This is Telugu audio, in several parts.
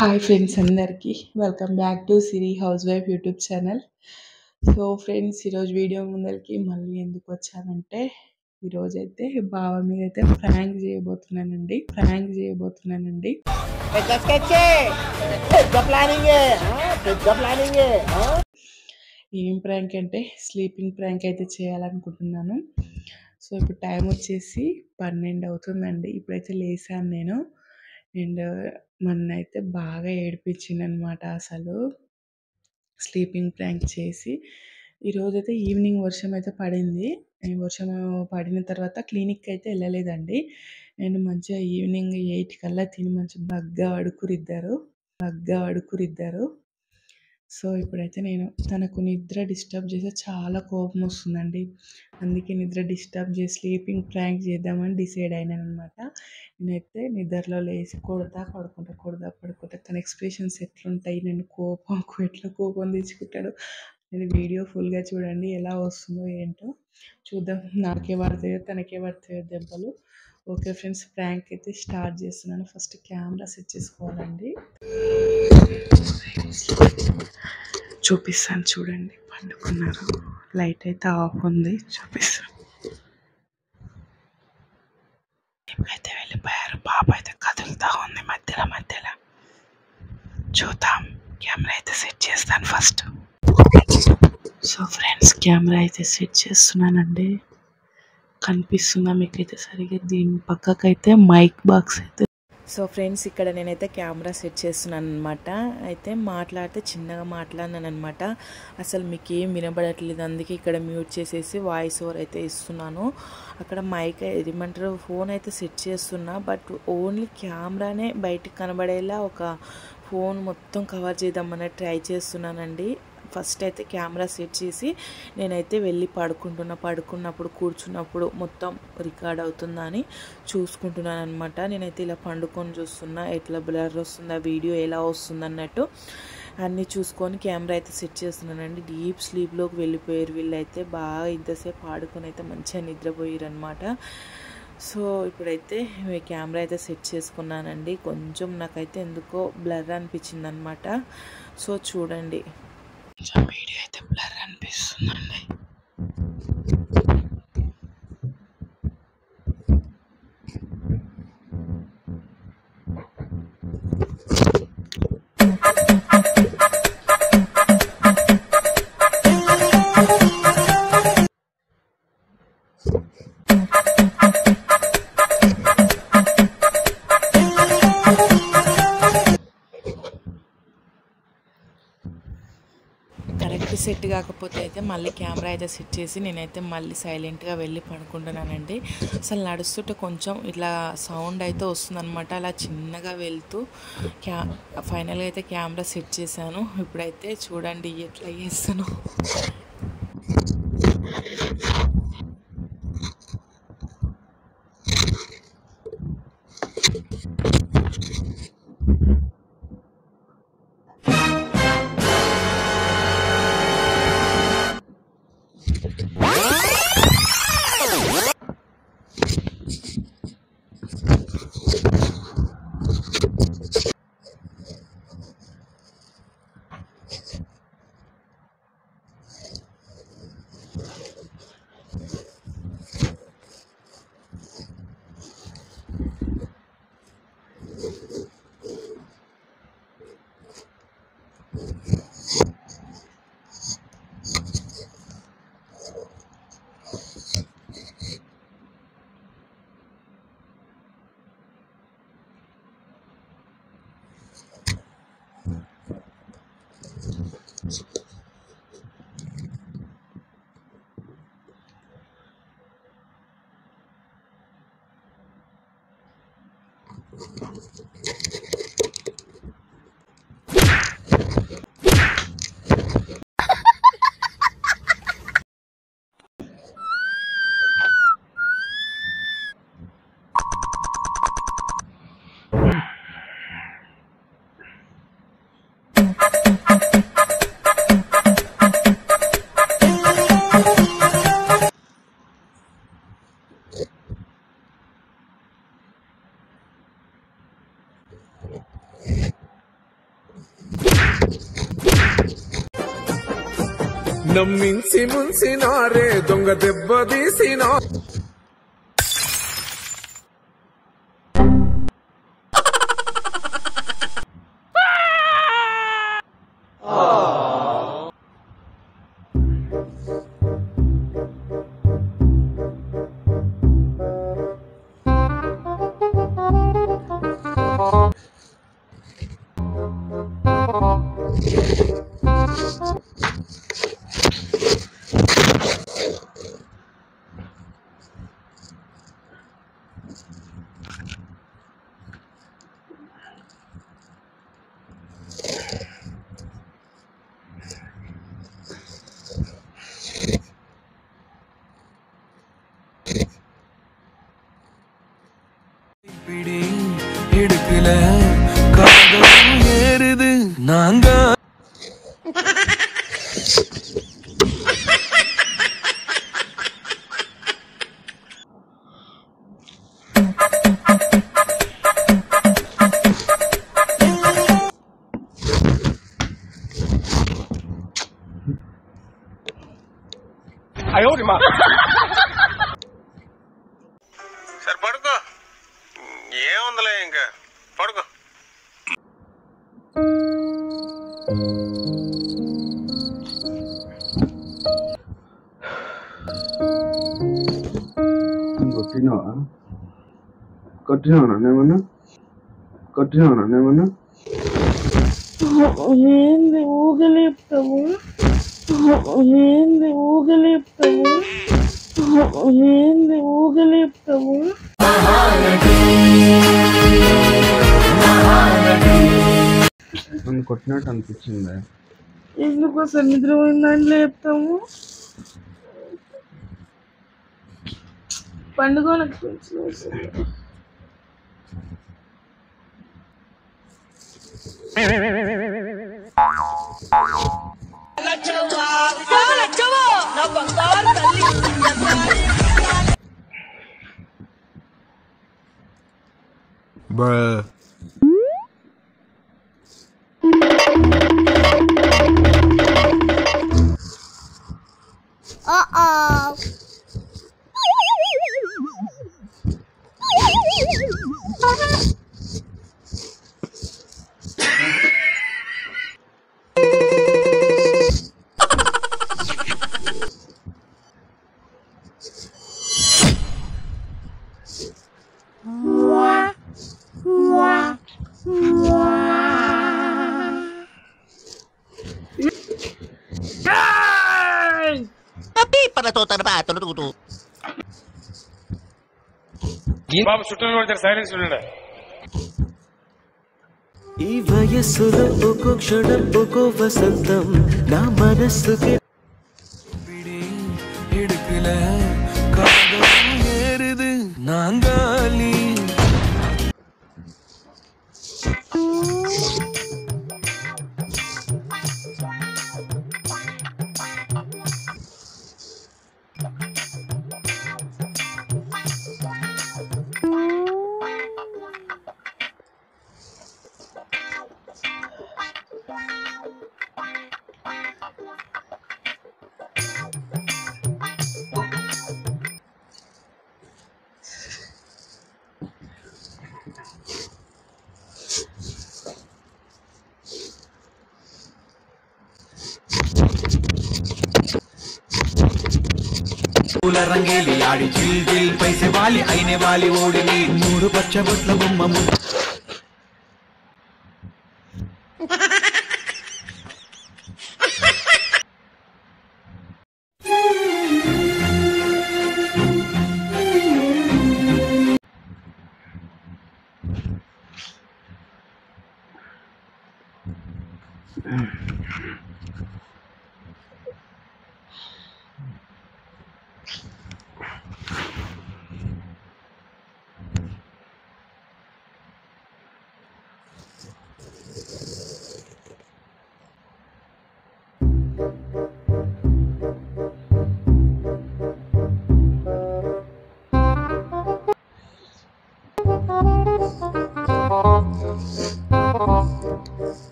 హాయ్ ఫ్రెండ్స్ అందరికీ welcome back to Siri house wife YouTube channel. So friends, ఈరోజు వీడియో ముందరికి మళ్ళీ ఎందుకు వచ్చానంటే, ఈరోజైతే బావ మీద అయితే ప్రాంక్ చేయబోతున్నానండి. ఏం ప్రాంక్ అంటే స్లీపింగ్ ప్రాంక్ అయితే చేయాలనుకుంటున్నాను. సో ఇప్పుడు టైం వచ్చేసి 12 అవుతుందండి. ఇప్పుడైతే లేసాను నేను. అండ్ మొన్నైతే బాగా ఏడిపించిందనమాట అసలు స్లీపింగ్ ప్రాంక్ చేసి. ఈరోజైతే ఈవినింగ్ వర్షం అయితే పడింది. వర్షం పడిన తర్వాత క్లినిక్కి అయితే వెళ్ళలేదండి. అండ్ మంచిగా ఈవినింగ్ 8 కల్లా తిని మంచిగా బగ్గా అడుకురిద్దారు. సో ఇప్పుడైతే నేను తనకు నిద్ర డిస్టర్బ్ చేస్తే చాలా కోపం వస్తుందండి. అందుకే నిద్ర డిస్టర్బ్ చేసి స్లీపింగ్ ప్రాంక్ చేద్దామని డిసైడ్ అయినాను అనమాట. నేనైతే నిద్రలో లేచి కొడతా పడుకుంటా. తన ఎక్స్ప్రెషన్స్ ఎట్లుంటాయి, నేను ఎట్లా కోపం తెచ్చుకుంటాడు. నేను వీడియో ఫుల్గా చూడండి, ఎలా వస్తుందో ఏంటో చూద్దాం. నాకే పడతాయో తనకే పడతాయో దెబ్బలు. ఓకే ఫ్రెండ్స్, ప్రాంక్ అయితే స్టార్ట్ చేస్తున్నాను. ఫస్ట్ కెమెరా సెట్ చేసుకోవాలండి. చూపిస్తాను చూడండి. పండుకున్నారు, లైట్ అయితే ఆఫ్ ఉంది. చూపిస్తాను. అయితే వెళ్ళిపోయారు. పాప అయితే కదులుతా ఉంది మధ్యలో. చూద్దాం. కెమెరా అయితే సెట్ చేస్తాను ఫస్ట్. సో ఫ్రెండ్స్, కెమెరా అయితే సెట్ చేస్తున్నానండి. కనిపిస్తుందా మీకైతే సరిగ్గా? దీని పక్కకైతే మైక్ బాక్స్ అయితే. సో ఫ్రెండ్స్, ఇక్కడ నేనైతే కెమెరా సెట్ చేస్తున్నాను అనమాట. అయితే మాట్లాడితే చిన్నగా మాట్లాడినాను అనమాట. అసలు మీకు ఏం వినబడట్లేదు, అందుకే ఇక్కడ మ్యూట్ చేసేసి వాయిస్ ఓవర్ అయితే ఇస్తున్నాను. అక్కడ మైక్ ఏమంటారు, ఫోన్ అయితే సెట్ చేస్తున్నా, బట్ ఓన్లీ కెమెరానే బయటికి కనబడేలా ఒక ఫోన్ మొత్తం కవర్ చేద్దామని ట్రై చేస్తున్నానండి. ఫస్ట్ అయితే కెమెరా సెట్ చేసి నేనైతే వెళ్ళి పడుకున్నప్పుడు కూర్చున్నప్పుడు మొత్తం రికార్డ్ అవుతుందా అని చూసుకుంటున్నాను అనమాట. నేనైతే ఇలా పండుకొని చూస్తున్నా, ఎట్లా బ్లర్ వస్తుందా, వీడియో ఎలా వస్తుంది అన్నట్టు అన్నీ చూసుకొని కెమెరా అయితే సెట్ చేస్తున్నానండి. డీప్ స్లీప్లోకి వెళ్ళిపోయారు వీళ్ళైతే. బాగా ఇంతసేపు ఆడుకొని అయితే మంచిగా నిద్రపోయారు అనమాట. సో ఇప్పుడైతే కెమెరా అయితే సెట్ చేసుకున్నానండి. కొంచెం నాకైతే ఎందుకో బ్లర్ అనిపించింది అనమాట. సో చూడండి, వీడియో అయితే బ్లర్ అనిపిస్తుందండి. కరెక్ట్ సెట్ కాకపోతే అయితే మళ్ళీ కెమెరా అయితే సెట్ చేసి నేనైతే మళ్ళీ సైలెంట్గా వెళ్ళి పడుకుంటున్నానండి. అసలు నడుస్తుంటే కొంచెం ఇట్లా సౌండ్ అయితే వస్తుందన్నమాట. అలా చిన్నగా వెళ్తూ ఫైనల్గా అయితే కెమెరా సెట్ చేశాను. ఇప్పుడైతే చూడండి ఎట్లా చేస్తాను. నమ్మించి ముంచినారే దొంగ దెబ్బ తీసినా ஏறுது நாங்க సరే పడుకో ఏముందిలే ఇంకా పడుకో కొట్టినావా ఏమన్నా ఏంది ఊగలేపుతావు ఏంది ఊగలేపుతావు ఏంది ఊగలేపుతావు నన్ను కొట్టినట్టు అనిపించింది. ఎందుకోసం నిద్రపోయిందని లేపుతాము పండుగలకు పెంచిన Bruh. Uh-oh. బాబు చుట్టూ సైలెన్స్ ఉండండి. ఈ వయస్సులో ఒక్కో క్షణం ఒక్కో వసంతం నా మనస్సుకి ఏరుது நாங்காலி రంగేలి ఆడి చిల్ చిల్ పైసే వాలి అయినే వాలి ఓడిని మూడు పచ్చబొట్ల బొమ్మ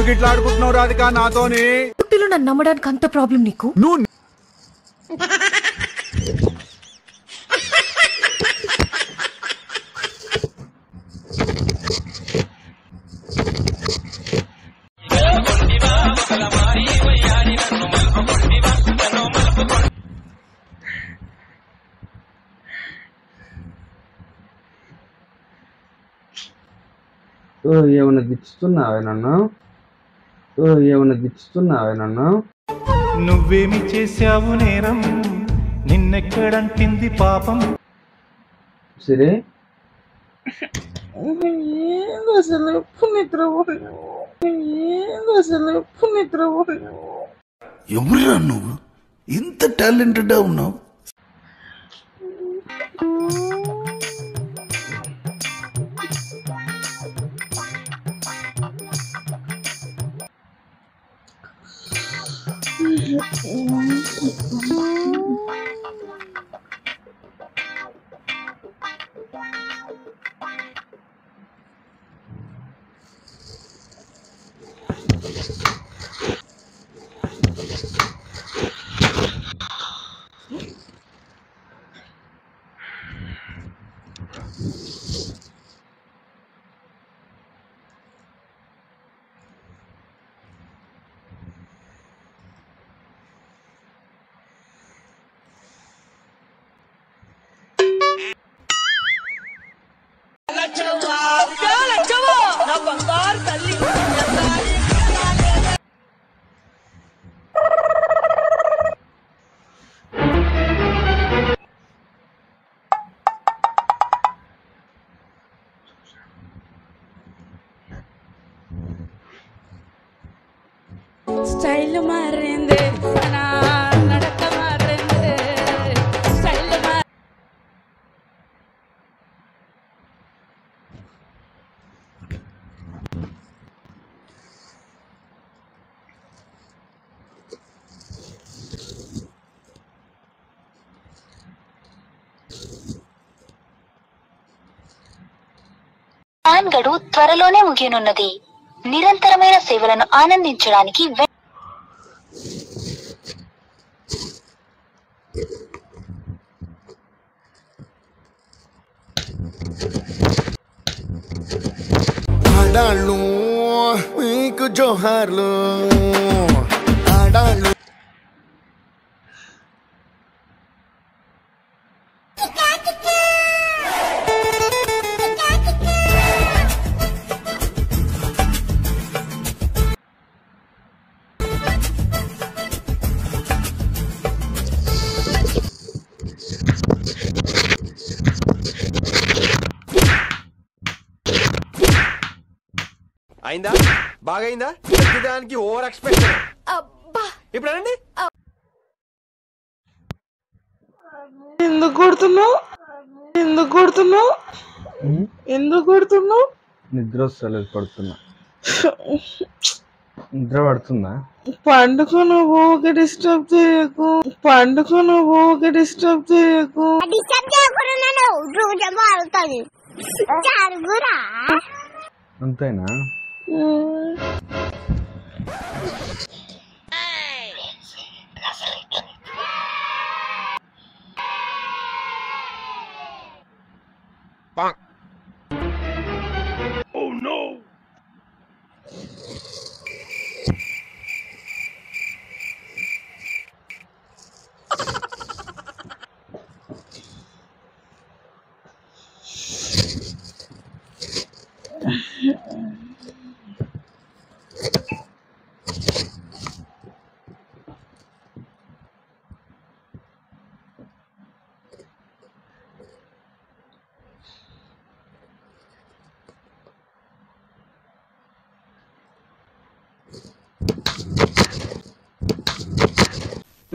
ఎందుకు ఇట్లా ఆడుకుంటున్నావు రాధిక నాతోని? నన్ను నమ్మడానికి అంత ప్రాబ్లం నీకు? నువ్వు ఏమన్నా గిచ్చుతున్నావే నన్ను? ఏమన్నా గిచ్చుతున్నావే నన్ను? నువ్వేమి చేశావు నేరం, నిన్నెక్కడంటింది పాపం. సరే అసలు ఎప్పుడు నిద్రపోయావు? ఎవరురా నువ్వు? ఇంత టాలెంటెడ్ ఉన్నావు. స్టైల్ మారింది, నా నడక మారింది, స్టైల్ ప్లాన్ గడువు త్వరలోనే ముగియనున్నది. నిరంతరమైన సేవలను ఆనందించడానికి ఆడాళ్ళు మీకు జోహార్లు. ఆడాళ్ళు అయిందా? బాగైందా? దానికి ఓవర్ ఎక్స్పెక్టెడ్. ఇప్పుడు అనండి. ఎందుకు కొడుతున్నావు? నిద్ర వస్తలేదు, పడుతున్నా. నిద్ర పడుతుందా? పండుకో, నువ్వు ఊకే డిస్టర్బ్ చేయకు. అంతేనా? Oh no!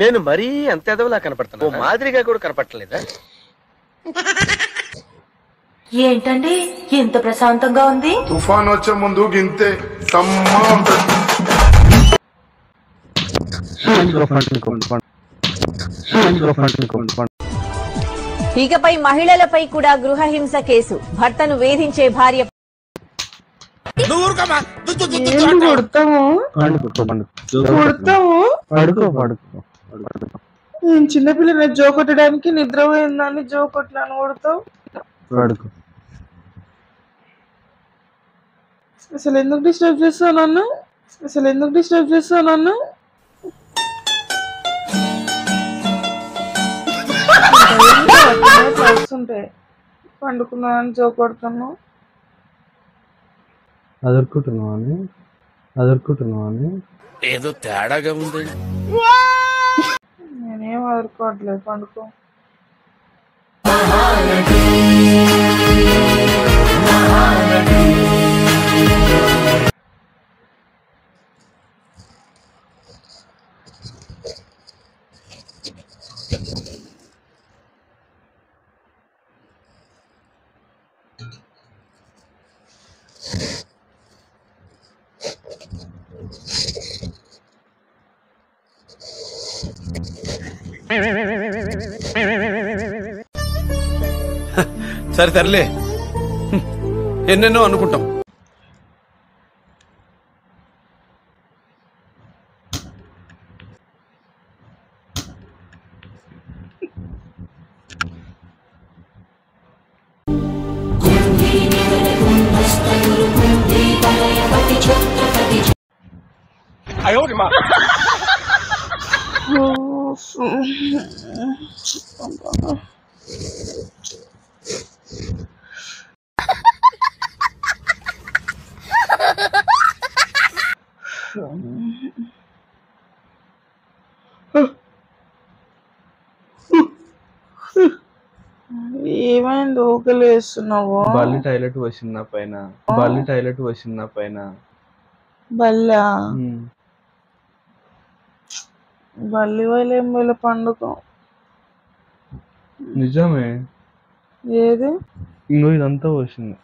నేను మరీ అంత ఎదవలా కనపడుతున్నా? మాదిరిగా కూడా కనపడలేదా? ఏంటండి ఎంత ప్రశాంతంగా ఉంది? తుఫాన్ వచ్చే ముందు గింతే ఇకపై మహిళలపై కూడా గృహహింస కేసు. భర్తను వేధించే భార్య కొడతాము నేను చిన్నపిల్ల జో కొట్టడానికి నిద్రపోయిందాన్ని జో కొట్టినాను కొడతావు. అసలు ఎందుకు డిస్టర్బ్ చేస్తావు నన్ను? ఉంటాయి పండుకున్నా అని జో కొడుతున్నావు. అదరుకుంటున్నావని ఏదో తేడాగా ఉంది. నేనేం అదరుకోవట్లేదు, పండుకో. సరే తరలే, ఎన్నెన్నో అనుకుంటాం. ఏమైంది ఊకలు వేస్తున్నావు? బల్లి టాయిలెట్ వచ్చింది నా పైన. బల్లా బల్లి వాళ్ళు ఏం వీళ్ళ పండుగ నిజమే. ఏది ఇంకో ఇదంతా వచ్చింది.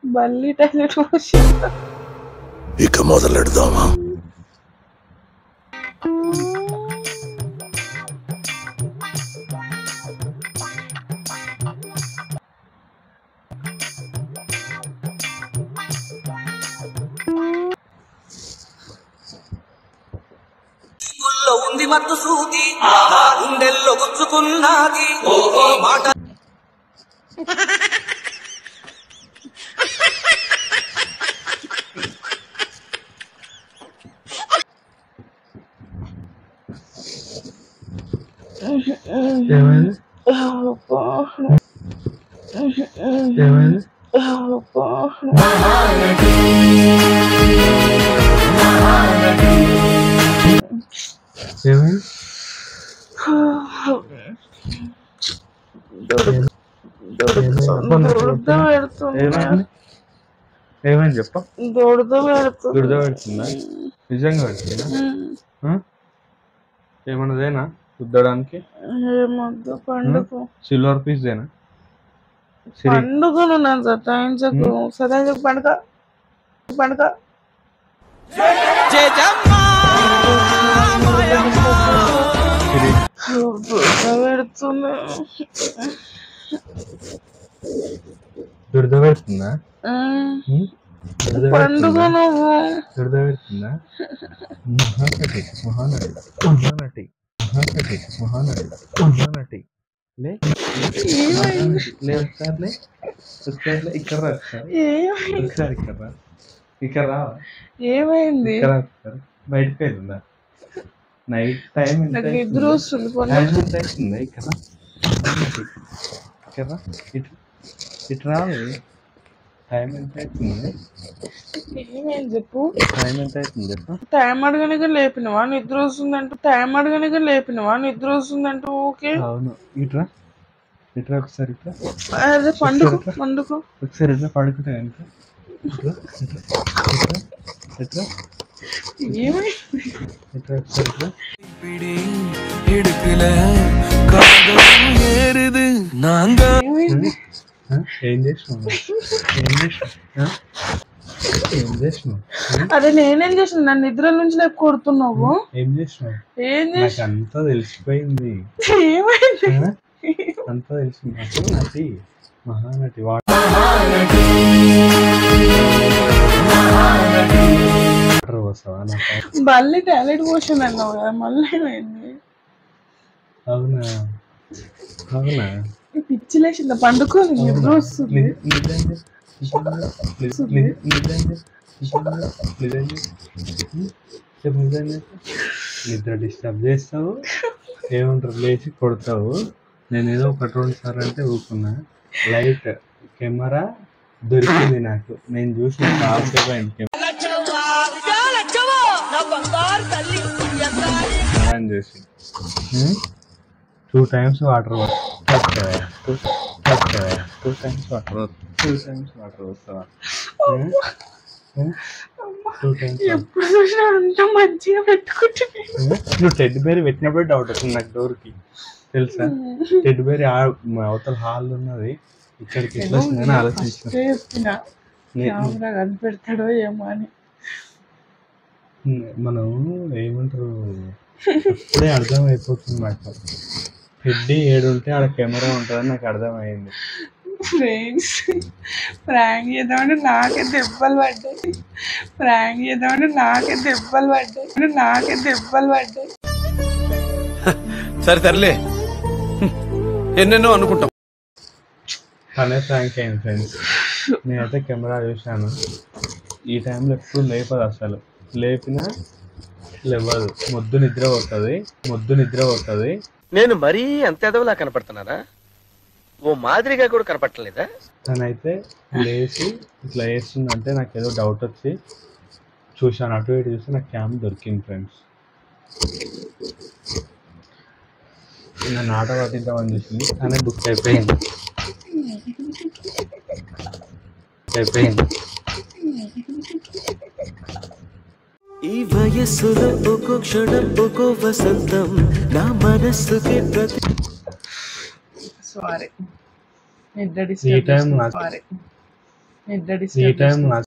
బల్లి టాయిలెట్ వచ్చింది. ఇక మొదలెడదామా? ఉంది మత్తు సూది గుండెల్లో గుచ్చుకున్నది మాట. ఏమైంది చెప్ప? దురద పెడుతుందా? నిజంగా పెడుతుందా? ఏమన్నదేనా రుద్దడానికి? ఏమొద్దు పండుగ. సిల్వర్ పీస్ దేనా? పండుగను నన్ను సతాయించకు. పండుగ పెడుతుంది. దురద పెడుతుందా? పండుగ నువ్వు దురద పెడుతుందా? మహానటి ఇక్కడ రా. ఏమైంది? బయటకు వెళ్ళిందా? నైట్ టైం నిద్ర వస్తుంది. ఇటు రావాలి. టైం ఎంత అవుతుంది? ఏమైంది చెప్పు. టైం ఎంత అవుతుంది చెప్పు. టైం అడగనిగా లేపినవా? నిద్ర వస్తుందంటూ ఓకే. అవును. ఇట్రా ఒకసారి. అదే పండుగ ఒకసారి ఇట్లా పడుకుంటా కనుక. ఏం చేసినావు? ఏం చేసినావు? అదే నేనేం చేసిన నన్ను నిద్ర నుంచి లేపు కొడుతున్నావు. ఏం చేసినావు? ఏం నాకు అంతా తెలిసిపోయింది. ఏమైంది? అంతా తెలిసింది నాకు. నటి మహానటి వాటర్ పోసావా నాకు? మళ్ళీ టాయిలెట్ పోషన్ అన్నావు కదా, మళ్ళీ ఏమైంది? అవునా అవునా పిచ్చి లేచిందా? పండుకోని నిద్ర వస్తుంది. నిద్ర డిస్టర్బ్ చేస్తావు, ఏమంటారు లేచి కొడతావు. నేను ఏదో 1-2 సార్లు అంటే ఊరుకున్నా. లైట్ కెమెరా దొరికింది నాకు, నేను చూసిన కాసేపు అయింది చూసి 2 times water 2 times water 2 times water వస్తావా? 2 times ఎప్పుడు చూసినా అంత మంచిగా పెట్టుకుంటున్నాను. నువ్వు టెడ్ బేరీ పెట్టినప్పుడే డౌట్ వస్తుంది నాకు డోర్కి, తెలుసా? టెడ్ బేరీ అవతల హాల్ ఉన్నది, ఇక్కడికి ఎట్లా వచ్చిందని ఆలోచించిన. కెమెరా కనిపెడతాడో ఏమో అని. మనం ఏమంటారు ఇప్పుడే అర్థమైపోతుంది నాకు. హెడ్ ఏడుంటే ఆడ కెమెరా ఉంటుందని నాకు అర్థమైంది. ఫ్రెండ్స్ ప్రాంక్ చేద్దామంటే నాకే దెబ్బలు పడ్డాయి. ప్రాంక్ చేద్దామంటే నాకే దెబ్బలు పడ్డాయి. సరే తరలే, ఎన్నెన్నో అనుకుంటాం. తనే ప్రాంక్ అయింది ఫ్రెండ్స్. నేనైతే కెమెరా చూశాను. ఈ టైంలో ఎప్పుడు లేపదు, అసలు లేపినా లేవదు. మొద్దు నిద్ర పోతుంది. నేను మరీ అంత ఎదవలా కనపడుతున్నారా? ఓ మాదిరిగా కూడా కనపడలేదా? తనైతే లేచి ఇట్లా వేస్తుందంటే నాకు ఏదో డౌట్ వచ్చి చూశాను, అటు ఇటు చూస్తే నాకు క్యామ్ దొరికింది ఫ్రెండ్స్. నన్ను ఆట పట్టిద్దామని చూసింది, కానీ బుక్ అయిపోయింది. ఈ వయస్సులో ఒక్కో క్షణం ఒక్కో వసంతం నా మనస్సుకి ప్రతి సారీ నిద్ర ఈ డిస్టర్బ్ టైం చేస్తున్నా. నాకు సారీ నిద్ర ఈ డిస్టర్బ్ టైం చేస్తున్నా. నాకు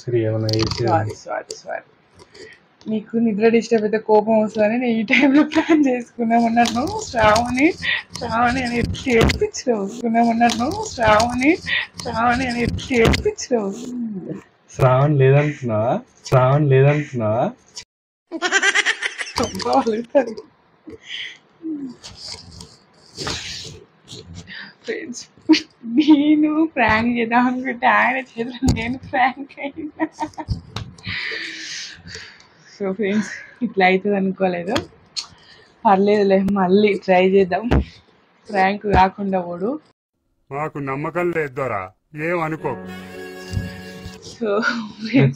శ్రీ ఏమైనా సారీ నీకు నిద్ర డిస్టర్బ్ అయితే కోపం వస్తుందని నేను ఈ టైంలో ప్లాన్ చేసుకున్నామన్నాను. శ్రావణి అని ఏడ్పించినావు. శ్రావణ్ లేదంటున్నావా? ఫ్రెండ్స్ నేను ప్రాంక్ చేద్దాం అనుకుంటే ఆయన చేతులు నేను ప్రాంక్ అయినా. సో ఫ్రెండ్స్ ఇట్లా అవుతుంది అనుకోలేదు. పర్లేదులే, మళ్ళీ ట్రై చేద్దాం. ప్రాంక్ కాకుండా ఓడు. మాకు నమ్మకం లేదు దొరా, ఏం అనుకో. సో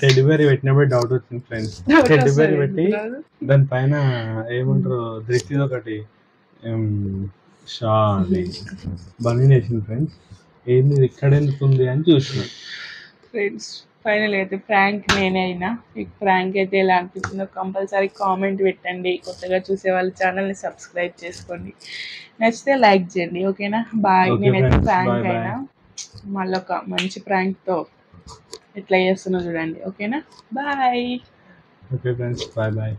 టెడ్డి బేరీ పెట్టినప్పుడు డౌట్ వచ్చింది ఫ్రెండ్స్. టెడ్డి బేరీ పెట్టి దానిపైన ఏమంటారు దృష్టిది ఒకటి షా అది బనీన్ వేసింది ఫ్రెండ్స్. ఏంది ఇక్కడ ఎందుకుంది అని చూసిన. ఫ్రెండ్స్ ఫైనల్ అయితే ప్రాంక్ నేనే అయినా. మీకు ప్రాంక్ అయితే ఎలా అనిపిస్తుందో కంపల్సరీ కామెంట్ పెట్టండి. కొత్తగా చూసే వాళ్ళ ఛానల్ని సబ్స్క్రైబ్ చేసుకోండి. నచ్చితే లైక్ చేయండి. ఓకేనా? బాయ్. నేనైతే ప్రాంక్ అయినా మళ్ళీ ఒక మంచి ప్రాంక్తో ఎట్లా చేస్తున్నా చూడండి. ఓకేనా? బాయ్. Okay friends, bye.